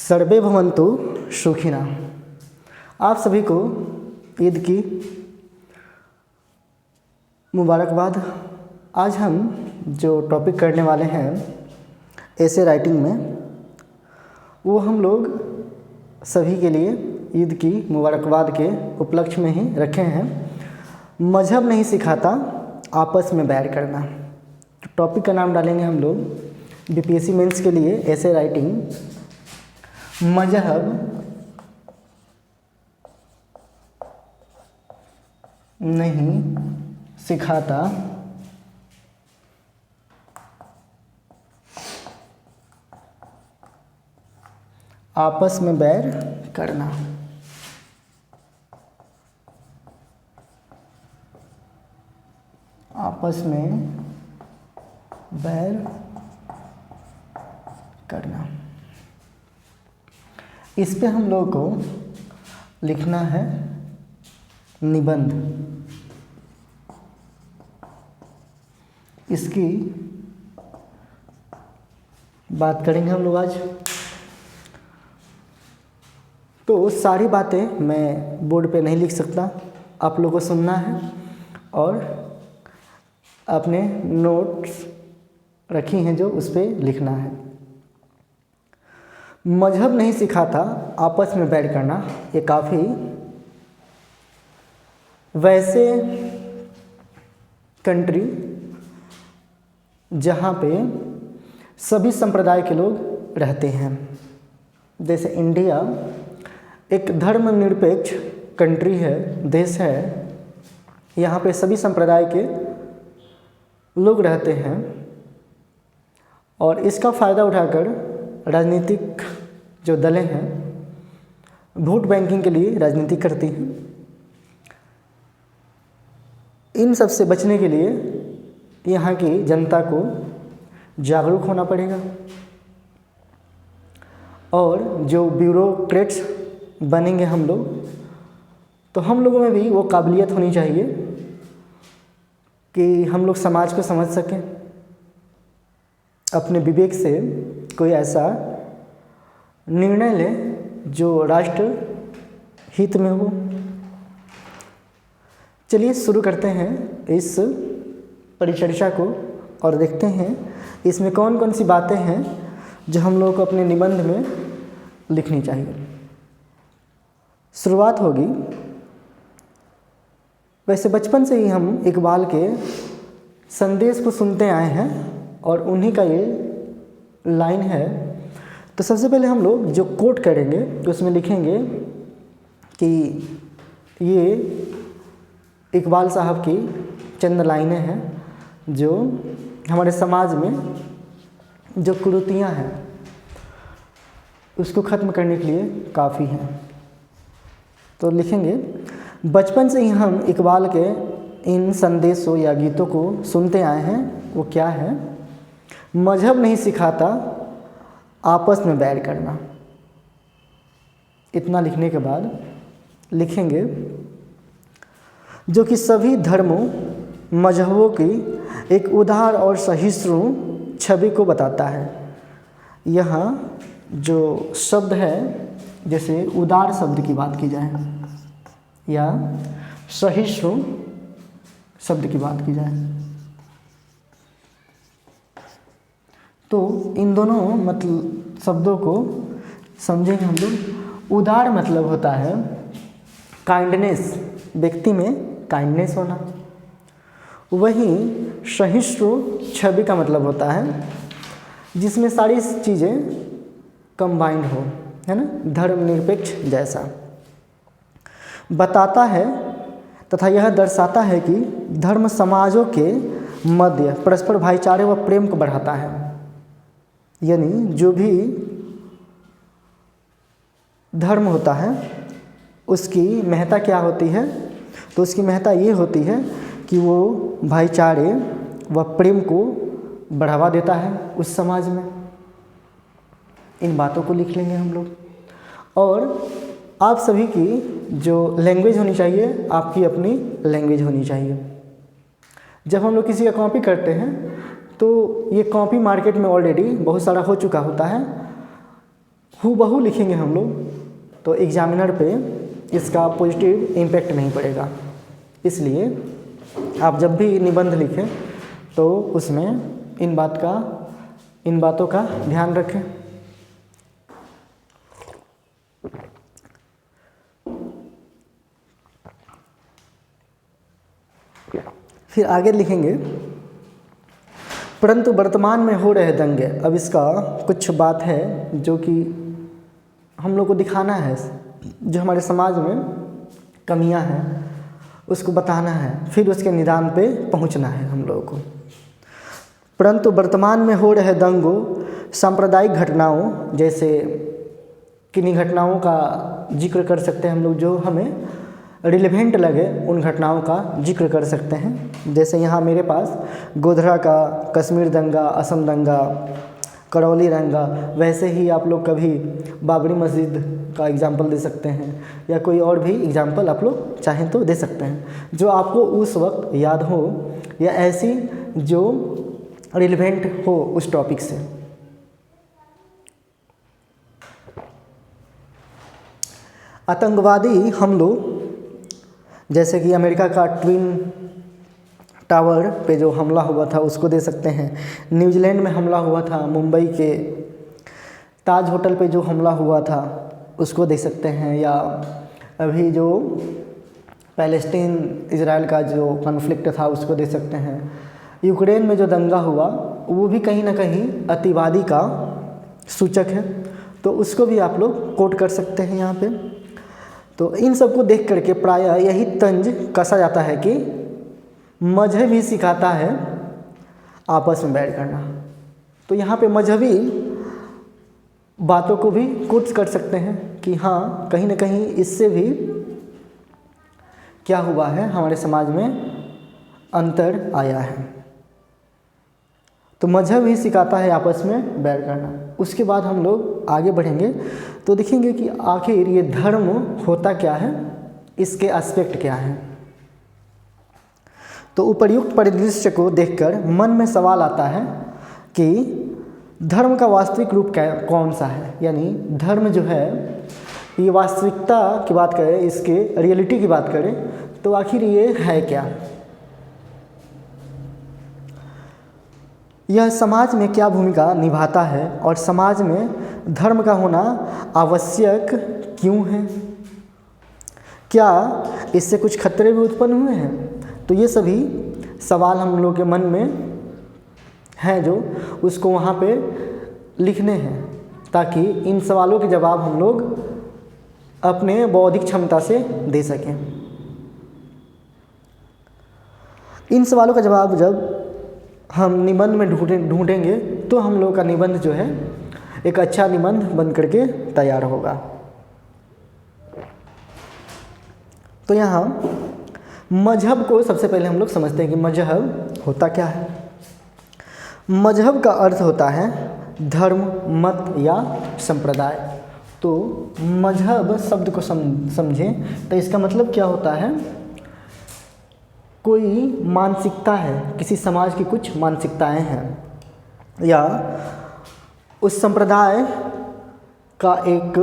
सर्वे भवन्तु सुखिनः। आप सभी को ईद की मुबारकबाद। आज हम जो टॉपिक करने वाले हैं ऐसे राइटिंग में, वो हम लोग सभी के लिए ईद की मुबारकबाद के उपलक्ष्य में ही रखे हैं। मजहब नहीं सिखाता आपस में बैर करना। तो टॉपिक का नाम डालेंगे हम लोग बीपीएससी मेंस के लिए ऐसे राइटिंग, मजहब नहीं सिखाता आपस में बैर करना। आपस में बैर करना, इस पे हम लोग को लिखना है निबंध। इसकी बात करेंगे हम लोग आज। तो सारी बातें मैं बोर्ड पे नहीं लिख सकता, आप लोगों को सुनना है और अपने नोट्स रखी हैं जो उस पर लिखना है। मजहब नहीं सिखाता आपस में बैर करना, ये काफ़ी वैसे कंट्री जहाँ पे सभी संप्रदाय के लोग रहते हैं, जैसे इंडिया एक धर्मनिरपेक्ष कंट्री है, देश है। यहाँ पे सभी संप्रदाय के लोग रहते हैं और इसका फ़ायदा उठाकर राजनीतिक जो दलें हैं वोट बैंकिंग के लिए राजनीति करती हैं। इन सब से बचने के लिए यहाँ की जनता को जागरूक होना पड़ेगा और जो ब्यूरोक्रेट्स बनेंगे हम लोग, तो हम लोगों में भी वो काबिलियत होनी चाहिए कि हम लोग समाज को समझ सकें, अपने विवेक से कोई ऐसा निर्णय लें जो राष्ट्र हित में हो। चलिए शुरू करते हैं इस परिचर्चा को और देखते हैं इसमें कौन कौन सी बातें हैं जो हम लोग को अपने निबंध में लिखनी चाहिए। शुरुआत होगी, वैसे बचपन से ही हम इकबाल के संदेश को सुनते आए हैं और उन्हीं का ये लाइन है। तो सबसे पहले हम लोग जो कोट करेंगे तो उसमें लिखेंगे कि ये इकबाल साहब की चंद लाइनें हैं जो हमारे समाज में जो कुरीतियाँ हैं उसको ख़त्म करने के लिए काफ़ी हैं। तो लिखेंगे, बचपन से ही हम इकबाल के इन संदेशों या गीतों को सुनते आए हैं। वो क्या है? मजहब नहीं सिखाता आपस में बैर करना। इतना लिखने के बाद लिखेंगे, जो कि सभी धर्मों मजहबों की एक उदार और सहिष्णु छवि को बताता है। यहाँ जो शब्द है, जैसे उदार शब्द की बात की जाए या सहिष्णु शब्द की बात की जाए, तो इन दोनों मतलब शब्दों को समझेंगे हम लोग। उदार मतलब होता है काइंडनेस, व्यक्ति में काइंडनेस होना। वहीं सहिष्णु छवि का मतलब होता है जिसमें सारी चीज़ें कंबाइंड हो, है ना, धर्मनिरपेक्ष जैसा बताता है तथा यह दर्शाता है कि धर्म समाजों के मध्य परस्पर भाईचारे व प्रेम को बढ़ाता है। यानी जो भी धर्म होता है उसकी महत्ता क्या होती है? तो उसकी महत्ता ये होती है कि वो भाईचारे व प्रेम को बढ़ावा देता है उस समाज में। इन बातों को लिख लेंगे हम लोग। और आप सभी की जो लैंग्वेज होनी चाहिए, आपकी अपनी लैंग्वेज होनी चाहिए। जब हम लोग किसी का कॉपी करते हैं तो ये कॉपी मार्केट में ऑलरेडी बहुत सारा हो चुका होता है हूबहू लिखेंगे हम लोग तो एग्जामिनर पे इसका पॉजिटिव इम्पैक्ट नहीं पड़ेगा। इसलिए आप जब भी निबंध लिखें तो उसमें इन बातों का ध्यान रखें। फिर आगे लिखेंगे परंतु वर्तमान में हो रहे दंगे। अब इसका कुछ बात है जो कि हम लोग को दिखाना है, जो हमारे समाज में कमियां हैं उसको बताना है, फिर उसके निदान पे पहुंचना है हम लोगों को। परंतु वर्तमान में हो रहे दंगों, सांप्रदायिक घटनाओं, जैसे किन्हीं घटनाओं का जिक्र कर सकते हैं हम लोग जो हमें रिलेवेंट लगे, उन घटनाओं का जिक्र कर सकते हैं। जैसे यहाँ मेरे पास गोधरा का कश्मीर दंगा, असम दंगा, करौली दंगा, वैसे ही आप लोग कभी बाबरी मस्जिद का एग्जाम्पल दे सकते हैं या कोई और भी एग्जाम्पल आप लोग चाहें तो दे सकते हैं जो आपको उस वक्त याद हो या ऐसी जो रिलेवेंट हो उस टॉपिक से। आतंकवादी हमलों, जैसे कि अमेरिका का ट्विन टावर पे जो हमला हुआ था उसको दे सकते हैं। न्यूजीलैंड में हमला हुआ था, मुंबई के ताज होटल पे जो हमला हुआ था उसको दे सकते हैं, या अभी जो पैलेस्टीन इजराइल का जो कॉन्फ्लिक्ट था उसको दे सकते हैं। यूक्रेन में जो दंगा हुआ वो भी कहीं ना कहीं अतिवादी का सूचक है, तो उसको भी आप लोग कोट कर सकते हैं यहाँ पे। तो इन सब को देख करके प्रायः यही तंज कसा जाता है कि मजहब ही सिखाता है आपस में बैठ करना। तो यहाँ पे मजहबी बातों को भी कोट कर सकते हैं कि हाँ, कहीं ना कहीं इससे भी क्या हुआ है, हमारे समाज में अंतर आया है। तो मजहब ही सिखाता है आपस में बैठ करना। उसके बाद हम लोग आगे बढ़ेंगे तो देखेंगे कि आखिर ये धर्म होता क्या है, इसके एस्पेक्ट क्या है। तो उपर्युक्त परिदृश्य को देखकर मन में सवाल आता है कि धर्म का वास्तविक रूप कौन सा है। यानी धर्म जो है, ये वास्तविकता की बात करें, इसके रियलिटी की बात करें तो आखिर ये है क्या, यह समाज में क्या भूमिका निभाता है और समाज में धर्म का होना आवश्यक क्यों है, क्या इससे कुछ खतरे भी उत्पन्न हुए हैं। तो ये सभी सवाल हम लोग के मन में हैं जो उसको वहाँ पे लिखने हैं, ताकि इन सवालों के जवाब हम लोग अपने बौद्धिक क्षमता से दे सकें। इन सवालों का जवाब जब हम निबंध में ढूंढेंगे तो हम लोग का निबंध जो है एक अच्छा निबंध बन करके तैयार होगा। तो यहाँ मजहब को सबसे पहले हम लोग समझते हैं कि मजहब होता क्या है। मजहब का अर्थ होता है धर्म, मत या संप्रदाय। तो मजहब शब्द को समझें तो इसका मतलब क्या होता है, कोई मानसिकता है, किसी समाज की कुछ मानसिकताएं हैं या उस संप्रदाय का एक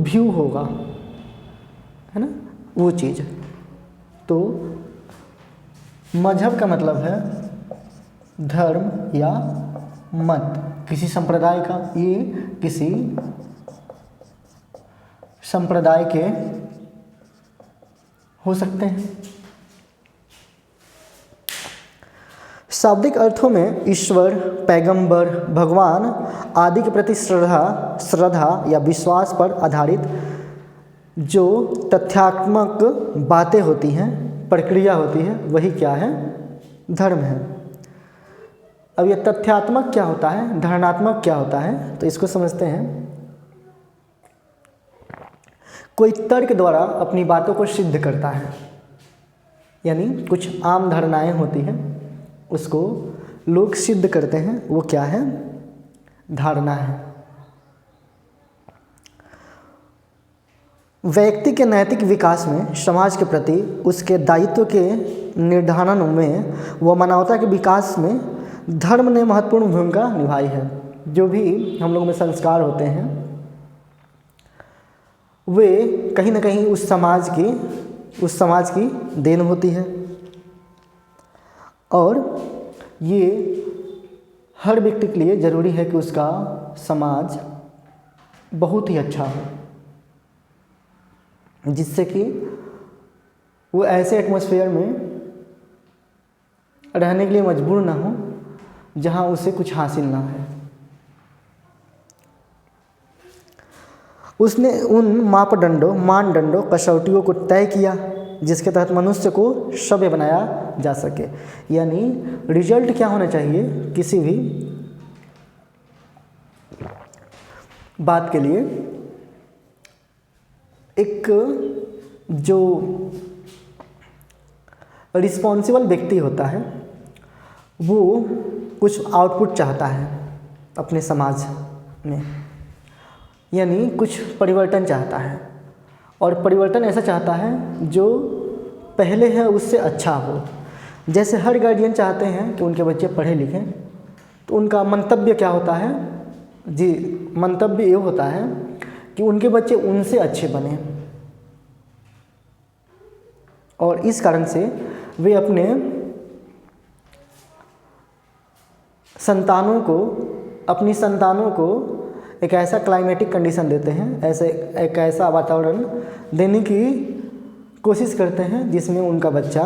व्यू होगा, है ना, वो चीज़। तो मजहब का मतलब है धर्म या मत, किसी संप्रदाय का, ये किसी संप्रदाय के हो सकते हैं। शाब्दिक अर्थों में ईश्वर, पैगंबर, भगवान आदि के प्रति श्रद्धा या विश्वास पर आधारित जो तथ्यात्मक बातें होती हैं, प्रक्रिया होती है, वही क्या है, धर्म है। अब ये तथ्यात्मक क्या होता है, धारणात्मक क्या होता है, तो इसको समझते हैं। कोई तर्क द्वारा अपनी बातों को सिद्ध करता है, यानी कुछ आम धारणाएं होती हैं उसको लोग सिद्ध करते हैं, वो क्या है, धारणा है। व्यक्ति के नैतिक विकास में, समाज के प्रति उसके दायित्व के निर्धारण में व मानवता के विकास में धर्म ने महत्वपूर्ण भूमिका निभाई है। जो भी हम लोग में संस्कार होते हैं वे कहीं ना कहीं उस समाज की देन होती है। और ये हर व्यक्ति के लिए ज़रूरी है कि उसका समाज बहुत ही अच्छा हो, जिससे कि वो ऐसे एटमॉस्फेयर में रहने के लिए मजबूर ना हो जहाँ उसे कुछ हासिल ना है। उसने उन मानदंडों कसौटियों को तय किया जिसके तहत मनुष्य को सभ्य बनाया जा सके। यानी रिजल्ट क्या होना चाहिए किसी भी बात के लिए, एक जो रिस्पॉन्सिबल व्यक्ति होता है वो कुछ आउटपुट चाहता है अपने समाज में, यानी कुछ परिवर्तन चाहता है, और परिवर्तन ऐसा चाहता है जो पहले है उससे अच्छा हो। जैसे हर गार्जियन चाहते हैं कि उनके बच्चे पढ़े लिखें, तो उनका मंतव्य क्या होता है जी, मंतव्य ये होता है कि उनके बच्चे उनसे अच्छे बने, और इस कारण से वे अपने अपनी संतानों को एक ऐसा क्लाइमेटिक कंडीशन देते हैं, एक ऐसा वातावरण देने की कोशिश करते हैं जिसमें उनका बच्चा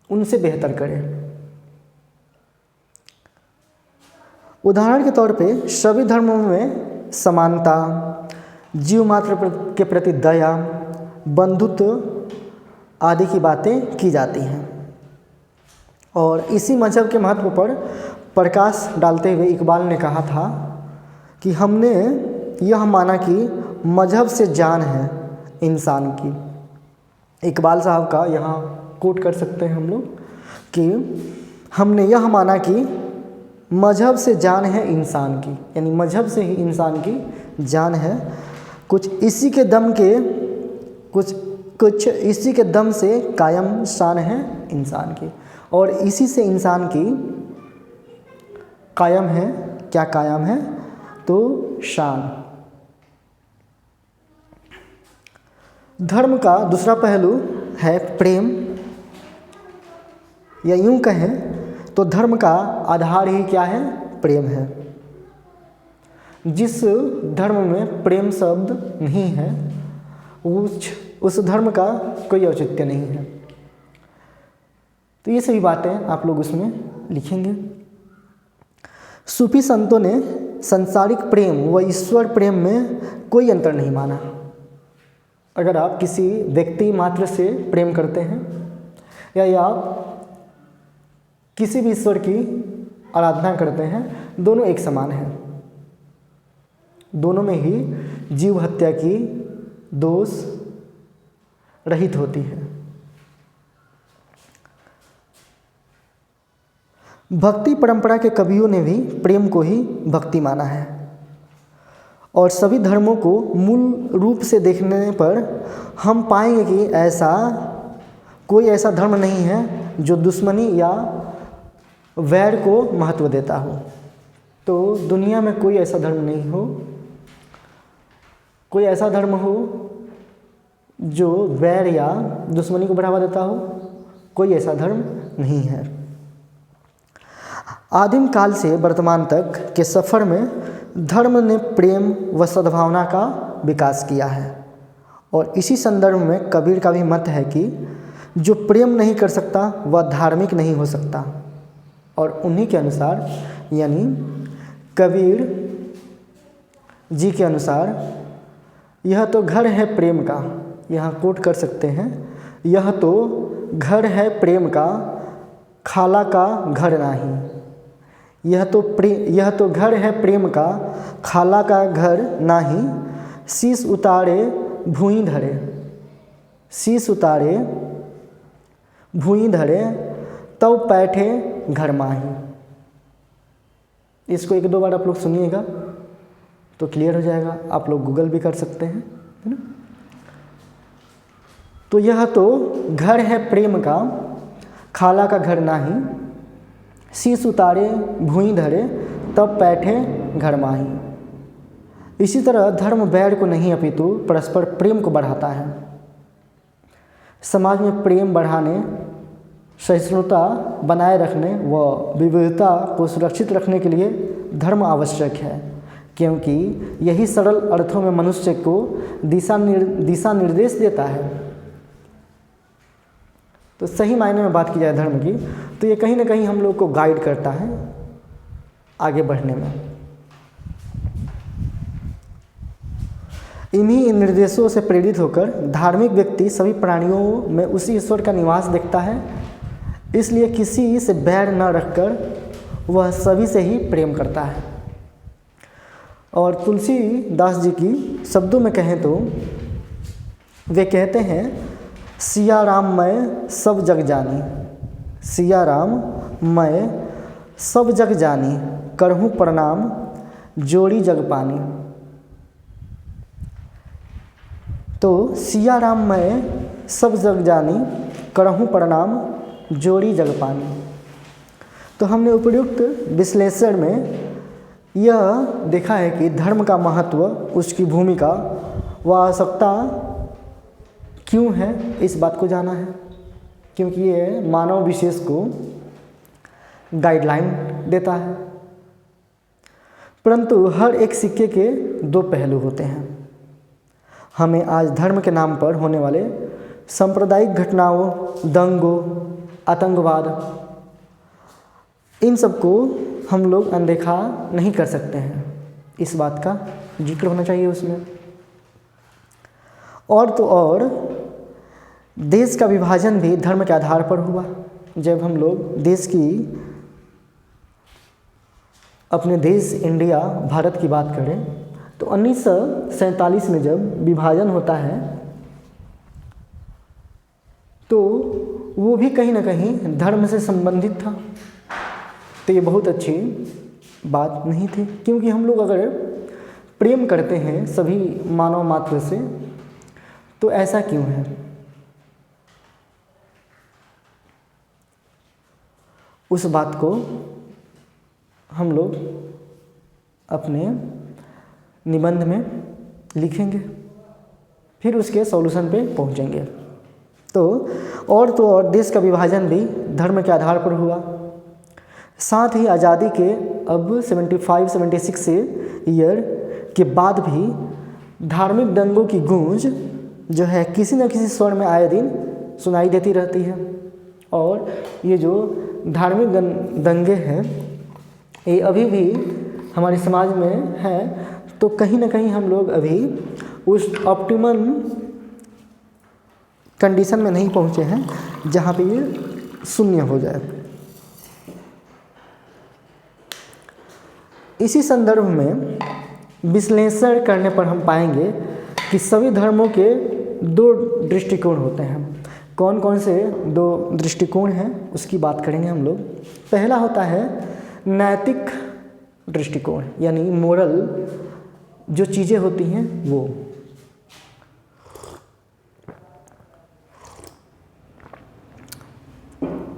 उनसे बेहतर करे। उदाहरण के तौर पे सभी धर्मों में समानता, जीव मात्र के प्रति दया, बंधुत्व आदि की बातें की जाती हैं। और इसी मजहब के महत्व पर प्रकाश डालते हुए इकबाल ने कहा था कि हमने यह माना कि मजहब से जान है इंसान की। इकबाल साहब का यहाँ कोट कर सकते हैं हम लोग कि हमने यह माना कि मजहब से जान है इंसान की, यानी मजहब से ही इंसान की जान है। कुछ इसी के दम से कायम शान है इंसान की, और इसी से इंसान की कायम है, क्या कायम है तो शान। धर्म का दूसरा पहलू है प्रेम, या यूं कहें तो धर्म का आधार ही क्या है, प्रेम है। जिस धर्म में प्रेम शब्द नहीं है उस धर्म का कोई औचित्य नहीं है। तो ये सभी बातें आप लोग उसमें लिखेंगे। सूफी संतों ने संसारिक प्रेम व ईश्वर प्रेम में कोई अंतर नहीं माना। अगर आप किसी व्यक्ति मात्र से प्रेम करते हैं या आप किसी भी ईश्वर की आराधना करते हैं, दोनों एक समान हैं। दोनों में ही जीव हत्या की दोष रहित होती है। भक्ति परंपरा के कवियों ने भी प्रेम को ही भक्ति माना है, और सभी धर्मों को मूल रूप से देखने पर हम पाएंगे कि कोई ऐसा धर्म नहीं है जो दुश्मनी या वैर को महत्व देता हो। तो दुनिया में कोई ऐसा धर्म नहीं हो, कोई ऐसा धर्म हो जो वैर या दुश्मनी को बढ़ावा देता हो, कोई ऐसा धर्म नहीं है। आदिम काल से वर्तमान तक के सफ़र में धर्म ने प्रेम व सद्भावना का विकास किया है, और इसी संदर्भ में कबीर का भी मत है कि जो प्रेम नहीं कर सकता वह धार्मिक नहीं हो सकता। और उन्हीं के अनुसार, यानी कबीर जी के अनुसार, यह तो घर है प्रेम का, यहाँ कोट कर सकते हैं, यह तो घर है प्रेम का, खाला का घर नाही। यह तो घर है प्रेम का, खाला का घर नाही। शीश उतारे भूई धरे, शीश उतारे भूई धरे, तब बैठे घर माही। इसको एक दो बार आप लोग सुनिएगा तो क्लियर हो जाएगा। आप लोग गूगल भी कर सकते हैं, है ना। तो यह तो घर है प्रेम का, खाला का घर नाही। शीश उतारे भूई धरे, तब बैठे घर माही। इसी तरह धर्म बैर को नहीं अपितु परस्पर प्रेम को बढ़ाता है। समाज में प्रेम बढ़ाने, सहिष्णुता बनाए रखने व विविधता को सुरक्षित रखने के लिए धर्म आवश्यक है, क्योंकि यही सरल अर्थों में मनुष्य को दिशा निर्देश देता है। तो सही मायने में बात की जाए धर्म की, तो ये कहीं ना कहीं हम लोग को गाइड करता है आगे बढ़ने में। इन्हीं निर्देशों से प्रेरित होकर धार्मिक व्यक्ति सभी प्राणियों में उसी ईश्वर का निवास देखता है, इसलिए किसी से बैर न रखकर वह सभी से ही प्रेम करता है। और तुलसीदास जी की शब्दों में कहें तो वे कहते हैं, सिया राम मैं सब जग जानी, सिया राम मैं सब जग जानी, करहूँ प्रणाम जोड़ी जग पानी। तो सिया राम मैं सब जग जानी, करहूँ प्रणाम जोड़ी जग पानी। तो हमने उपयुक्त विश्लेषण में यह देखा है कि धर्म का महत्व, उसकी भूमिका व आवश्यकता क्यों है, इस बात को जाना है, क्योंकि ये मानव विशेष को गाइडलाइन देता है। परंतु हर एक सिक्के के दो पहलू होते हैं। हमें आज धर्म के नाम पर होने वाले सांप्रदायिक घटनाओं, दंगों, आतंकवाद, इन सब को हम लोग अनदेखा नहीं कर सकते हैं। इस बात का जिक्र होना चाहिए उसमें। और तो और देश का विभाजन भी धर्म के आधार पर हुआ। जब हम लोग देश की, अपने देश इंडिया भारत की बात करें तो 1947 में जब विभाजन होता है तो वो भी कहीं ना कहीं धर्म से संबंधित था। तो ये बहुत अच्छी बात नहीं थी, क्योंकि हम लोग अगर प्रेम करते हैं सभी मानव मात्र से तो ऐसा क्यों है। उस बात को हम लोग अपने निबंध में लिखेंगे, फिर उसके सॉल्यूशन पे पहुंचेंगे। तो और देश का विभाजन भी धर्म के आधार पर हुआ। साथ ही आज़ादी के अब 75-76 से ईयर के बाद भी धार्मिक दंगों की गूंज जो है किसी न किसी स्वर में आए दिन सुनाई देती रहती है। और ये जो धार्मिक दंगे हैं ये अभी भी हमारे समाज में हैं। तो कहीं ना कहीं हम लोग अभी उस ऑप्टिमल कंडीशन में नहीं पहुंचे हैं जहां पे ये शून्य हो जाए। इसी संदर्भ में विश्लेषण करने पर हम पाएंगे कि सभी धर्मों के दो दृष्टिकोण होते हैं। कौन कौन से दो दृष्टिकोण हैं उसकी बात करेंगे हम लोग। पहला होता है नैतिक दृष्टिकोण, यानी मोरल जो चीज़ें होती हैं वो।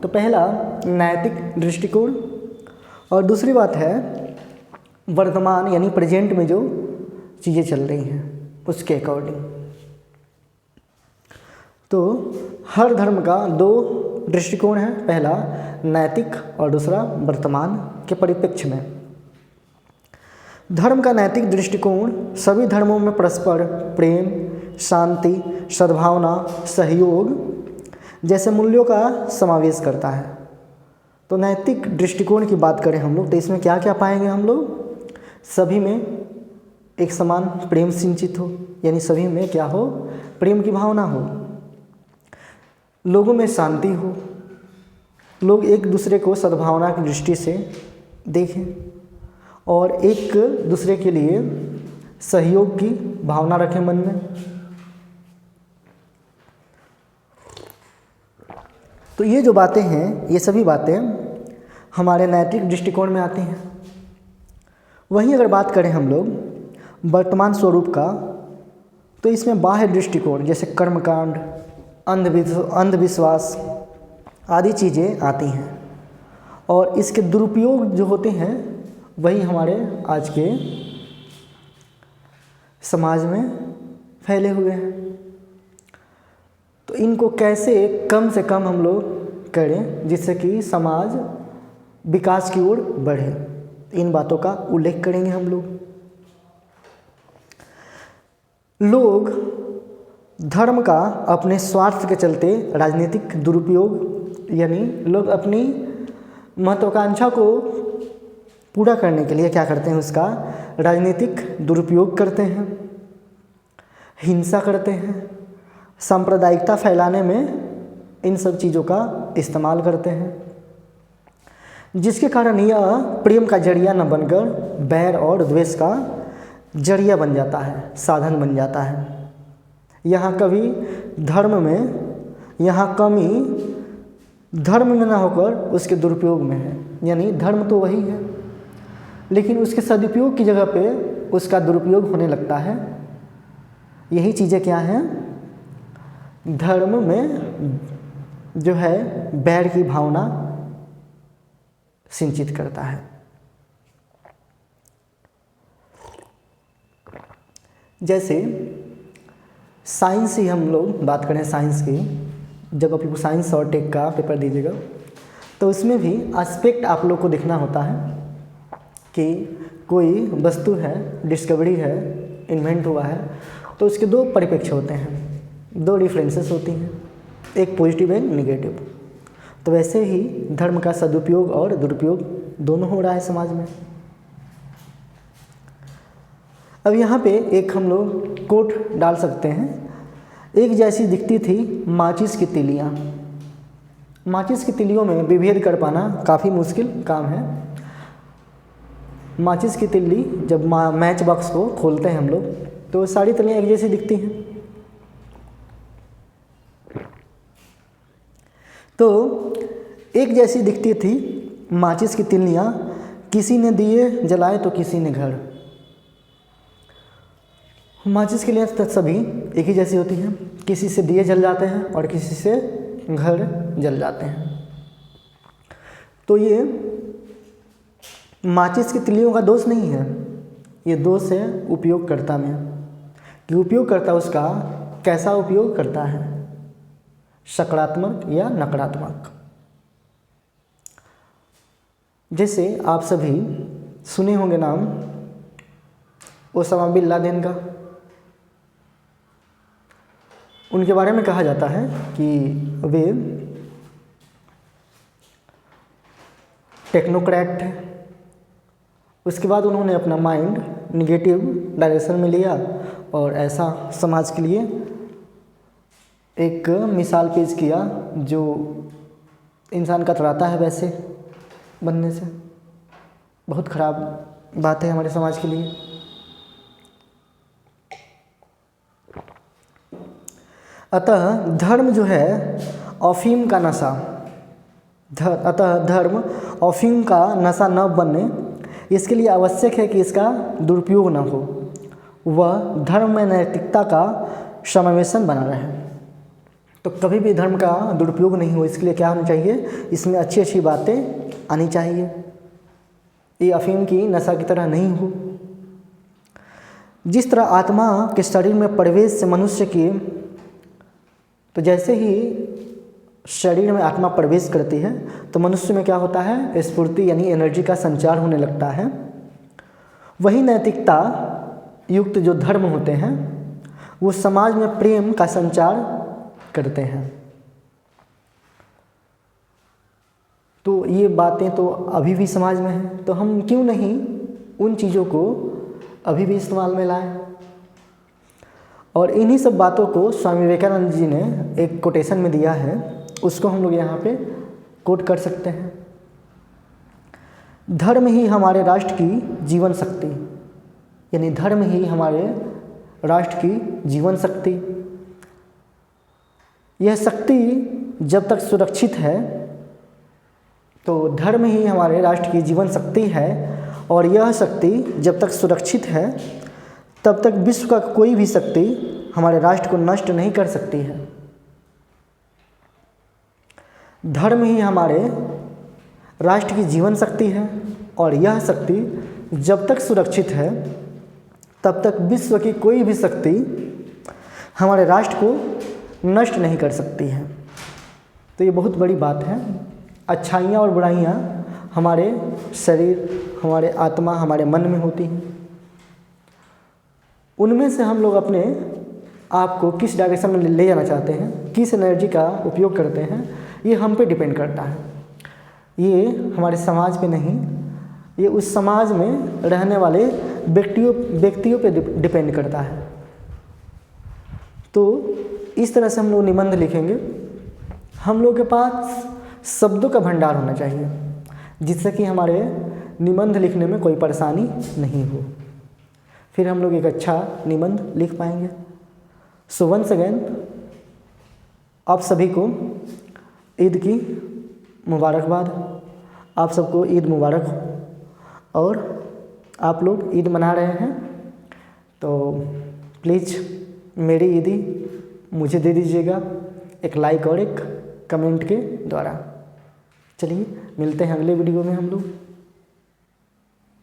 तो पहला नैतिक दृष्टिकोण, और दूसरी बात है वर्तमान यानी प्रेजेंट में जो चीज़ें चल रही हैं उसके अकॉर्डिंग। तो हर धर्म का दो दृष्टिकोण है, पहला नैतिक और दूसरा वर्तमान के परिप्रेक्ष्य में। धर्म का नैतिक दृष्टिकोण सभी धर्मों में परस्पर प्रेम, शांति, सद्भावना, सहयोग जैसे मूल्यों का समावेश करता है। तो नैतिक दृष्टिकोण की बात करें हम लोग तो इसमें क्या क्या पाएंगे हम लोग। सभी में एक समान प्रेम सिंचित हो, यानी सभी में क्या हो, प्रेम की भावना हो, लोगों में शांति हो, लोग एक दूसरे को सद्भावना की दृष्टि से देखें और एक दूसरे के लिए सहयोग की भावना रखें मन में। तो ये जो बातें हैं ये सभी बातें हमारे नैतिक दृष्टिकोण में आती हैं। वहीं अगर बात करें हम लोग वर्तमान स्वरूप का तो इसमें बाह्य दृष्टिकोण जैसे कर्मकांड, अंधविश्वास आदि चीज़ें आती हैं और इसके दुरुपयोग जो होते हैं वही हमारे आज के समाज में फैले हुए हैं। तो इनको कैसे कम से कम हम लोग करें जिससे कि समाज विकास की ओर बढ़े, इन बातों का उल्लेख करेंगे हम लोग। लोग धर्म का अपने स्वार्थ के चलते राजनीतिक दुरुपयोग, यानी लोग अपनी महत्वाकांक्षा को पूरा करने के लिए क्या करते हैं, उसका राजनीतिक दुरुपयोग करते हैं, हिंसा करते हैं, सांप्रदायिकता फैलाने में इन सब चीज़ों का इस्तेमाल करते हैं, जिसके कारण यह प्रेम का जरिया न बनकर बैर और द्वेष का जरिया बन जाता है, साधन बन जाता है। यहाँ कभी धर्म में, यहाँ कमी धर्म में ना होकर उसके दुरुपयोग में है, यानी धर्म तो वही है लेकिन उसके सदुपयोग की जगह पे उसका दुरुपयोग होने लगता है। यही चीज़ें क्या हैं, धर्म में जो है बैर की भावना सिंचित करता है। जैसे साइंस ही हम लोग बात करें, साइंस की, जब आप साइंस और टेक का पेपर दीजिएगा तो उसमें भी एस्पेक्ट आप लोग को देखना होता है कि कोई वस्तु है, डिस्कवरी है, इन्वेंट हुआ है, तो उसके दो परिप्रेक्ष्य होते हैं, दो डिफरेंसेस होती हैं, एक पॉजिटिव एक निगेटिव। तो वैसे ही धर्म का सदुपयोग और दुरुपयोग दोनों हो रहा है समाज में। अब यहाँ पे एक हम लोग कोट डाल सकते हैं, एक जैसी दिखती थी माचिस की तिलियाँ। माचिस की तिलियों में विभेद कर पाना काफ़ी मुश्किल काम है। माचिस की तिल्ली जब मैच बॉक्स को खोलते हैं हम लोग तो सारी तिलियाँ एक जैसी दिखती हैं। तो एक जैसी दिखती थी माचिस की तिलियाँ, किसी ने दिए जलाए तो किसी ने घर। माचिस के लिए तो सभी एक ही जैसी होती हैं, किसी से दिए जल जाते हैं और किसी से घर जल जाते हैं। तो ये माचिस की तिलियों का दोष नहीं है, ये दोष है उपयोगकर्ता में कि उपयोगकर्ता उसका कैसा उपयोग करता है, सकारात्मक या नकारात्मक। जैसे आप सभी सुने होंगे नाम ओसामा बिन लादेन का। उनके बारे में कहा जाता है कि वे टेक्नोक्रेट थे। उसके बाद उन्होंने अपना माइंड निगेटिव डायरेक्शन में लिया और ऐसा समाज के लिए एक मिसाल पेश किया जो इंसान कतराता है वैसे बनने से। बहुत ख़राब बात है हमारे समाज के लिए। अतः धर्म जो है अफीम का नशा, अतः धर्म अफीम का नशा न बनने, इसके लिए आवश्यक है कि इसका दुरुपयोग न हो, वह धर्म में नैतिकता का समावेशन बना रहे। तो कभी भी धर्म का दुरुपयोग नहीं हो, इसके लिए क्या होना चाहिए, इसमें अच्छी अच्छी बातें आनी चाहिए, ये अफीम की नशा की तरह नहीं हो। जिस तरह आत्मा के शरीर में प्रवेश से मनुष्य की, तो जैसे ही शरीर में आत्मा प्रवेश करती है तो मनुष्य में क्या होता है, स्फूर्ति यानी एनर्जी का संचार होने लगता है। वही नैतिकता युक्त जो धर्म होते हैं वो समाज में प्रेम का संचार करते हैं। तो ये बातें तो अभी भी समाज में हैं, तो हम क्यों नहीं उन चीज़ों को अभी भी इस्तेमाल में लाएं। और इन्हीं सब बातों को स्वामी विवेकानंद जी ने एक कोटेशन में दिया है, उसको हम लोग यहाँ पे कोट कर सकते हैं। धर्म ही हमारे राष्ट्र की जीवन शक्ति, यानी धर्म ही हमारे राष्ट्र की जीवन शक्ति। यह शक्ति जब तक सुरक्षित है, तो धर्म ही हमारे राष्ट्र की जीवन शक्ति है, और यह शक्ति जब तक सुरक्षित है तब तक विश्व का कोई भी शक्ति हमारे राष्ट्र को नष्ट नहीं कर सकती है। धर्म ही हमारे राष्ट्र की जीवन शक्ति है, और यह शक्ति जब तक सुरक्षित है तब तक विश्व की कोई भी शक्ति हमारे राष्ट्र को नष्ट नहीं कर सकती है। तो ये बहुत बड़ी बात है। अच्छाइयाँ और बुराइयाँ हमारे शरीर, हमारे आत्मा, हमारे मन में होती हैं। उनमें से हम लोग अपने आप को किस डायरेक्शन में ले जाना चाहते हैं, किस एनर्जी का उपयोग करते हैं, ये हम पे डिपेंड करता है। ये हमारे समाज पे नहीं, ये उस समाज में रहने वाले व्यक्तियों पे डिपेंड करता है। तो इस तरह से हम लोग निबंध लिखेंगे। हम लोग के पास शब्दों का भंडार होना चाहिए, जिससे कि हमारे निबंध लिखने में कोई परेशानी नहीं हो, फिर हम लोग एक अच्छा निबंध लिख पाएंगे। सो वंस अगेन आप सभी को ईद की मुबारकबाद। आप सबको ईद मुबारक हो। और आप लोग ईद मना रहे हैं तो प्लीज़ मेरी ईदी मुझे दे दीजिएगा, एक लाइक और एक कमेंट के द्वारा। चलिए मिलते हैं अगले वीडियो में हम लोग।